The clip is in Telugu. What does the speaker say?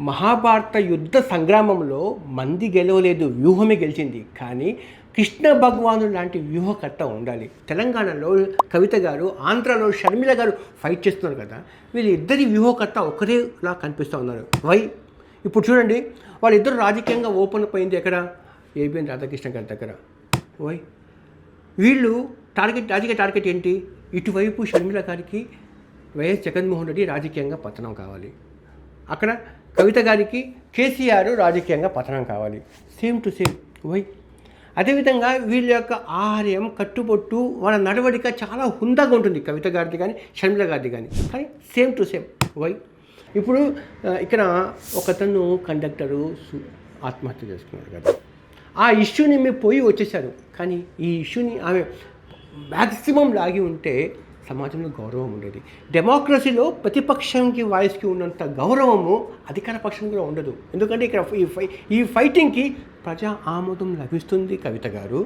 మహాభారత యుద్ధ సంగ్రామంలో మంది గెలవలేదు, వ్యూహమే గెలిచింది. కానీ కృష్ణ భగవానుడు లాంటి వ్యూహకర్త ఉండాలి. తెలంగాణలో కవిత గారు, ఆంధ్రాలో షర్మిల గారు ఫైట్ చేస్తున్నారు కదా, వీళ్ళిద్దరి వ్యూహకర్త ఒకరేలా కనిపిస్తూ ఉన్నారు. వై? ఇప్పుడు చూడండి, వాళ్ళిద్దరు రాజకీయంగా ఓపెన్ అయిపోయింది ఎక్కడ? ఏబిఎన్ రాధాకృష్ణ గారి దగ్గర. వై? వీళ్ళు రాజకీయ టార్గెట్ ఏంటి? ఇటువైపు షర్మిల గారికి వైఎస్ జగన్మోహన్ రెడ్డి రాజకీయంగా పతనం కావాలి, అక్కడ కవిత గారికి కేసీఆర్ రాజకీయంగా పతనం కావాలి. Same to same. వై? అదేవిధంగా వీళ్ళ యొక్క ఆహార్యం, కట్టుబొట్టు, వాళ్ళ నడవడిక చాలా హుందాగా ఉంటుంది, కవిత గారిది కానీ షర్మిల గారిది కానీ సేమ్ టు సేమ్. వై? ఇప్పుడు ఇక్కడ ఒకతను కండక్టరు ఆత్మహత్య చేసుకున్నారు కదా, ఆ ఇష్యూని మేము పోయి వచ్చేసారు. కానీ ఈ ఇష్యూని ఆమె మ్యాక్సిమం లాగి ఉంటే సమాజంలో గౌరవం ఉండేది. డెమోక్రసీలో ప్రతిపక్షంకి వాయిస్కి ఉన్నంత గౌరవము అధికార పక్షం కూడా ఉండదు. ఎందుకంటే ఇక్కడ ఈ ఫైటింగ్కి ప్రజా ఆమోదం లభిస్తుంది కవిత గారు.